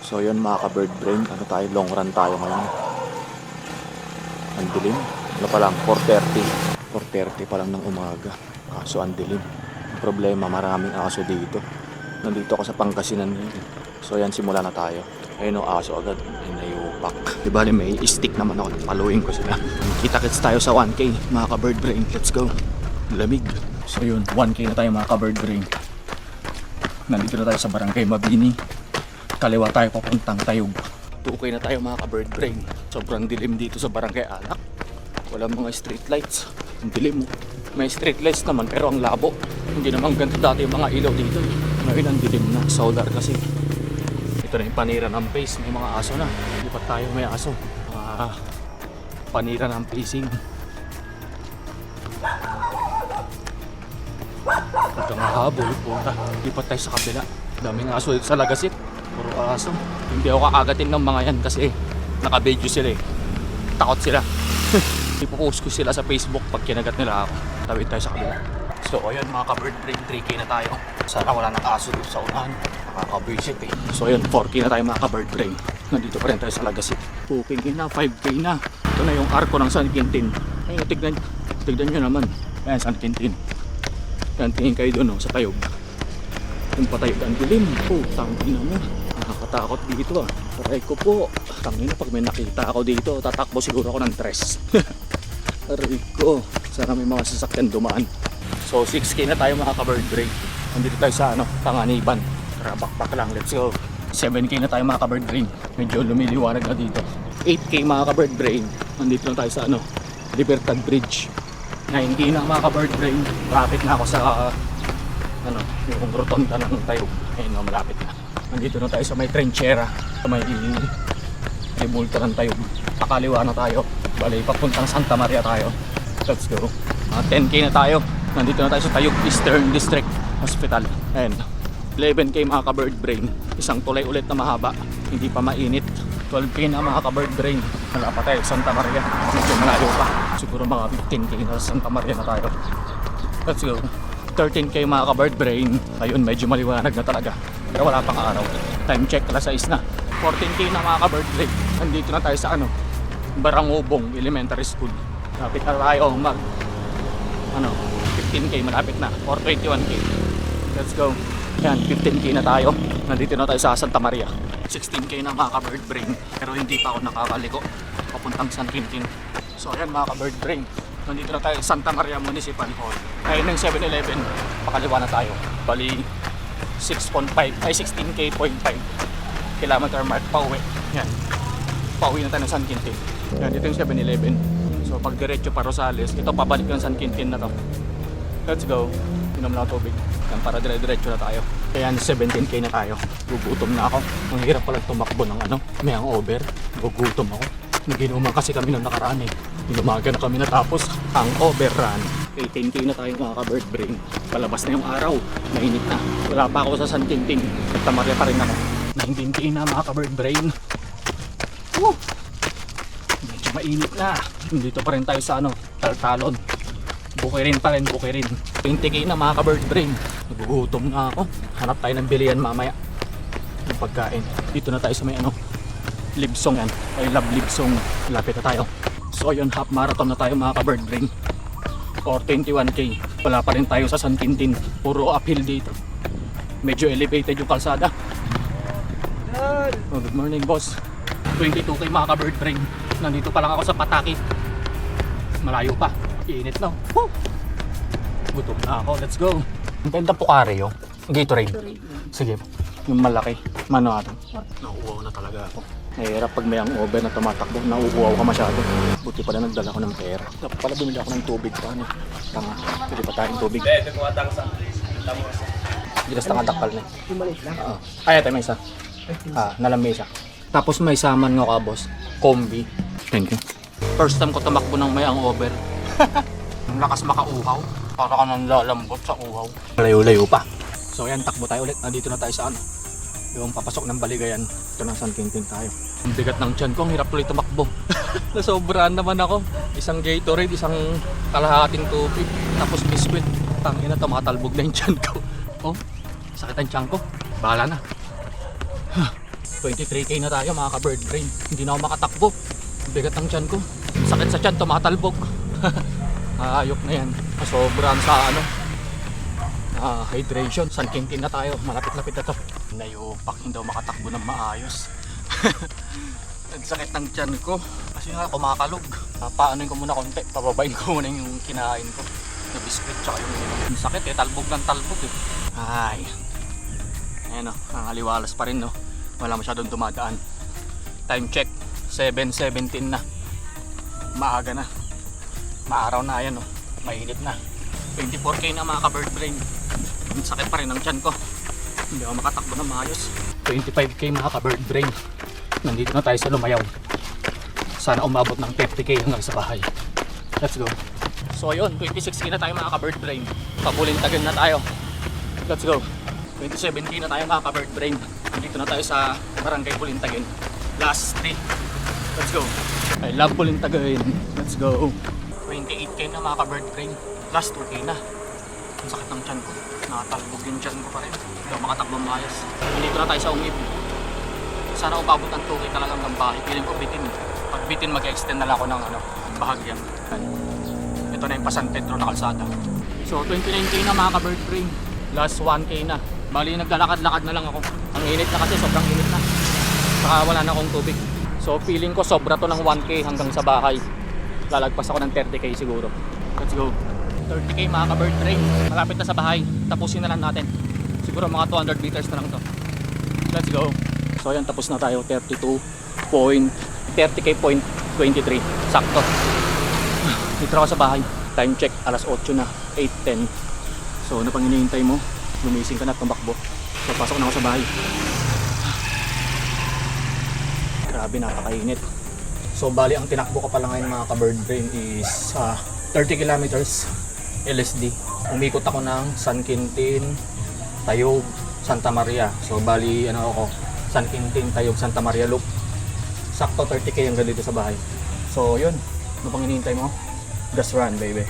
So yun mga ka-bird brain, ano tayo, long run tayo ngayon. Ang dilim. Ano pa lang, 4:30 pa lang ng umaga. Kaso ang dilim. Ang problema, maraming aso dito. Nandito ako sa Pangasinan ngayon. So yan, simula na tayo. Ayun o, aso agad. Ay, nayupak. Di bali, may stick naman ako. Paluin ko sila. Kita-kits tayo sa 1K, mga ka-bird brain. Let's go. Lamig. So yun, 1K na tayo mga ka-bird brain. Nandito na tayo sa Barangay Mabini. Kaliwa tayo papuntang Tayog. 2K na tayo mga ka-bird brain. Sobrang dilim dito sa Barangay Alak. Walang mga street lights. Ang dilim mo. May street lights naman pero ang labo. Hindi naman ganito dati yung mga ilaw dito. Ngayon ang dilim na. Solar kasi. Ito na yung panira ng base. May mga aso na. Lipat tayo, may aso. Panira ng pacing. Ito nga habol. Lipat tayo sa kabila. Daming aso dito sa Lagasit. Puro aso. Hindi ako kakagatin ng mga yan kasi naka-video sila eh. Takot sila. Ipopost ko sila sa Facebook pag kinagat nila ako. Tawid tayo sa kabila. So ayun mga ka-bird brain, 3K na tayo. Sana wala nang aso dito sa unahan. Nakaka-visit eh. So ayun, 4K na tayo mga ka-bird brain. Nandito pa rin tayo sa Lagasit. 2K na, 5K na. Ito na yung arko ng San Quintin. Ayun, tignan nyo naman. Ayan, San Quintin. Yan, tingin kayo doon sa Tayog. Yung patayog ang dilim. Tangina mo. Nakakatakot dito ah. Aray ko po. Tangina, pag may nakita ako dito, tatakbo siguro ako ng tres. Aray ko. Sana may mga sasakyan dumaan. So 6K na tayo mga ka-bird brain. Nandito tayo sa Panganiban. Tara, bakbak lang. Let's go. 7K na tayo mga ka-bird brain. Medyo lumiliwanag na dito. 8K mga ka-bird brain. Nandito na tayo sa Libertad Bridge. 9K na mga ka-bird brain. Malapit na ako sa yung rotonda ng Tayog. Ayun no, malapit na. Nandito na tayo sa may Trinchera. Sa may bulta ng Tayog. Pakaliwa na tayo. Bali, papuntang Santa Maria tayo. Let's go. 10K na tayo. Nandito na tayo sa Tayog Eastern District Hospital. Ayun. 11K mga ka-bird brain. Isang tulay ulit na mahaba. Hindi pa mainit. 12K na mga ka-bird brain. Wala pa tayo Santa Maria. Medyo malayo pa. Siguro mga 15K na Santa Maria na tayo. Let's go. 13K mga ka-bird brain. Ayun, medyo maliwanag na talaga. Pero wala pang araw. Time check, alas 6 na. 14K na mga ka-bird brain. Nandito na tayo sa Barangubong Elementary School. Malapit na tayo 15K malapit na. Or 21K. Let's go. Yan, 15K na tayo. Nandito na tayo sa Santa Maria. 16K na mga ka-bird brain. Pero hindi pa ako nakakaliko papuntang San Quintin. So ayan mga ka-bird brain. Nandito na tayo sa Santa Maria Municipal Hall. Ayun ng 7-Eleven. Pakaliwa na tayo. Bali 16K.5 kilometer mark pauwi. Yan. Pauwi na tayo ng San Quintin. Yan, dito yung 7-Eleven. So pag diretso pa Rosales, ito pabalik ng San Quintin na to. Let's go. Inom na tubig. Yan, para diretso na tayo. Kaya 17K na tayo. Gugutom na ako. Ang hirap pala tumakbo ng may hangover. Gugutom ako. Naginuman kasi kami nung nakaraan eh. Inumaga na kami natapos ang overrun. 18K na tayo mga ka-bird brain. Palabas na yung araw. Mainit na. Wala pa ako sa San Quintin. Nagtamarya pa rin ako. 19K na mga ka-bird brain. Woo! Medyo mainit na. Dito pa rin tayo sa Taltalon. Bukirin pa rin, bukirin. 20K na mga ka-bird brain. Nagugutom na ako. Hanap tayo ng bilihan mamaya. Ng pagkain. Dito na tayo sa may Libsong yan. I love Libsong. Lapit na tayo. So yun, half marathon na tayo mga ka-bird brain. Or 21K. Wala pa rin tayo sa San Quintin. Puro uphill dito. Medyo elevated yung kalsada. Oh, good morning boss. 22K mga ka-bird brain. Nandito pa lang ako sa Pataki. Malayo pa. Init na. Woo! Gutom na ako. Let's go. Ang ganda Pocari yung Gatorade. Sige. Yung malaki. Mano ato. Nauuwaw na talaga ako. Nahirap pag may hangover na tumatakbo. Nauuwaw ka masyado. Buti pala nagdala ko ng pera. Dapat pala bumili ako ng tubig pa. Tanga. Pwede pa tayong tubig. Gilas tanga dakal na. Yung maliit lang? Ay, ito may isa. Nalamesa. Tapos may saman nga ka boss. Combi. Thank you. First time ko tumakbo ng may hangover. Ang lakas makauhaw. Para ka nang lalambot sa uhaw. Layo-layo pa. So yan, takbo tayo ulit. Nandito na tayo sa yung papasok ng Baligayan. Ito na San Quintin tayo. Ang bigat ng tiyan ko, ang hirap tuloy tumakbo. Nasobrahan naman ako. Isang Gatorade, isang kalahating tubig, tapos biskwit. Tangina, tumatalbog na yung tiyan ko. Oh, sakit ang tiyan ko. Bahala na. 23k na tayo mga ka-bird brain. Hindi na ako makatakbo. Bigat ng tiyan ko. Sakit sa tiyan, tumatalbog. Ayok na yan. Sobrang sa hydration. San Quintin na tayo. Malapit-lapit na to. Nayupak, hindi ako makatakbo ng maayos. Ang sakit ng tiyan ko. Kasi nga kumakalog. Paanoin ko muna konti. Pababain ko muna yung kinain ko. Na biscuit tsaka yung sakit eh. Talbog ng talbog eh. Ay. Ayan o. Ang aliwalas pa rin no. Wala masyadong dumadaan. Time check. 7:17 na. Maaga na. Maaraw na yan o. Mainit na. 24k na mga ka-bird brain. Ang sakit pa rin ng tiyan ko. Hindi ako makatakbo ng maayos. 25k mga ka-bird brain. Nandito na tayo sa Lumayaw. Sana umabot ng 30k hanggang sa bahay. Let's go. So ayun, 26k na tayo mga ka-bird brain. Pabulintagan na tayo. Let's go. 27k na tayo mga ka-bird brain. Nandito na tayo sa Barangay Bulintagan. Last day. Let's go. I love Bulintagan. Let's go. 28k na mga ka-bird brain. Last 2k na. Ang sakit ng tiyan ko. Nakatalbog yung tiyan ko pa rin. Hindi ako makatakbo maayos. Nandito na tayo sa Ungib. Sana umabot ng 2k talagang hanggang bahay. Piling ko bitin. Pag bitin mag-extend na lang ako ng bahagyan. Ito na yung pa San Pedro na kalsada. So 29k na mga ka-bird brain. Last 1k na. Bali naglalakad-lakad na lang ako. Ang init na kasi, sobrang init na. Saka wala na akong tubig. So feeling ko sobra to ng 1k hanggang sa bahay. Lalagpas ako ng 30k siguro. Let's go. 30k mga ka-bird brain. Malapit na sa bahay. Tapusin na lang natin. Siguro mga 200 meters na lang to. Let's go. So ayan, tapos na tayo. 30k.23. Sakto. Dito ako sa bahay. Time check, alas 8 na. 8:10. So ano pang hinihintay mo? Lumising ka na at tumakbo. So pasok na ako sa bahay. Grabe, napakainit. So bali ang tinakbo ko pala ngayon mga ka-bird brain is 30 kilometers LSD. Umikot ako ng San Quintin, Tayog, Santa Maria. So bali ako, San Quintin, Tayog, Santa Maria Loop. Sakto 30k hanggang dito sa bahay. So yun, ano pang hinihintay mo? Just run baby.